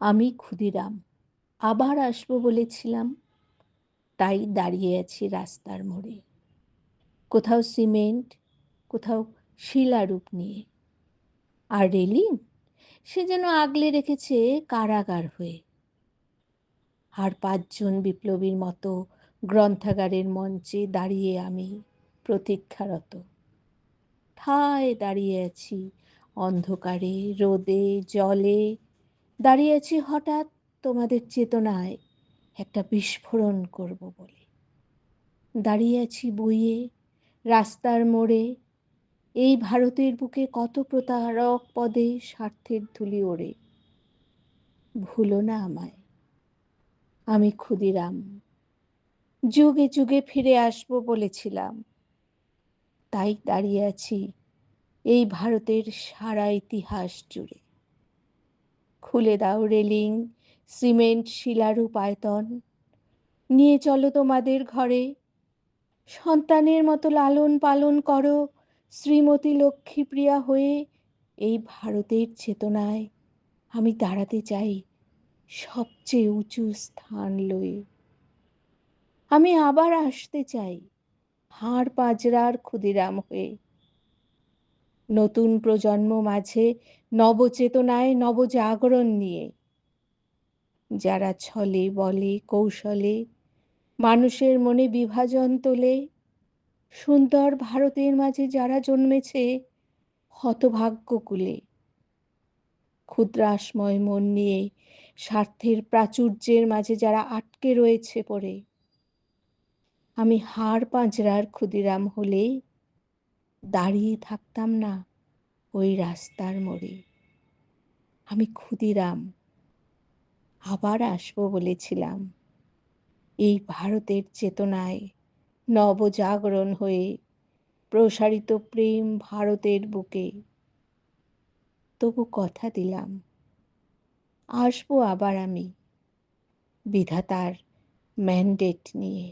আমি ক্ষুদিরাম, আবার আসবো বলেছিলাম, তাই দাঁড়িয়ে আছি রাস্তার মোড়ে। কোথাও সিমেন্ট, কোথাও শিলারূপ নিয়ে। আর রেলিং, সে যেন আগলে রেখেছে কারাগার হয়ে। আর 5 জন বিপ্লবীর মতো গ্রন্থাগারের মঞ্চে দাঁড়িয়ে আমি প্রতীক্ষারত। ঠায় দাঁড়িয়ে আছি, অন্ধকারে, রোদে, জলে। দাঁড়িয়ে আছি হঠাৎ তোমাদের চেতনায় একটা বিস্ফোরণ করব বলে। দাঁড়িয়ে আছি বইয়ে, রাস্তার মোড়ে। এই ভারতের বুকে কত প্রতারক পদে স্বার্থের ধুলি ওড়ে। ভুলো না আমায়, আমি ক্ষুদিরাম। যুগে যুগে ফিরে আসবো বলেছিলাম, তাই দাঁড়িয়ে আছি এই ভারতের সারা ইতিহাস জুড়ে। খুলে দাও রেলিং, সিমেন্ট শিলারূপ আয়তন। নিয়ে চলো তোমাদের ঘরে, সন্তানের মতো লালন পালন করো শ্রীমতী লক্ষ্মীপ্রিয়া হয়ে। এই ভারতের চেতনায় আমি দাঁড়াতে চাই সবচেয়ে উঁচু স্থান লয়ে। আমি আবার আসতে চাই হাড় পাজরার ক্ষুদিরাম হয়ে। নতুন প্রজন্ম মাঝে নবচেতনায় নবজাগরণ নিয়ে, যারা ছলে বলে কৌশলে মানুষের মনে বিভাজন তোলে। সুন্দর ভারতের মাঝে যারা জন্মেছে হতভাগ্য কুলে। ক্ষুদ্রাসময় মন নিয়ে স্বার্থের প্রাচুর্যের মাঝে যারা আটকে রয়েছে পড়ে। আমি হাড় পাঁজরার ক্ষুদিরাম হলে দাঁড়িয়ে থাকতাম না ওই রাস্তার মোড়ে। আমি ক্ষুদিরাম, আবার আসবো বলেছিলাম এই ভারতের চেতনায় নবজাগরণ হয়ে। প্রসারিত প্রেম ভারতের বুকে। তবু কথা দিলাম, আসবো আবার আমি বিধাতার ম্যান্ডেট নিয়ে।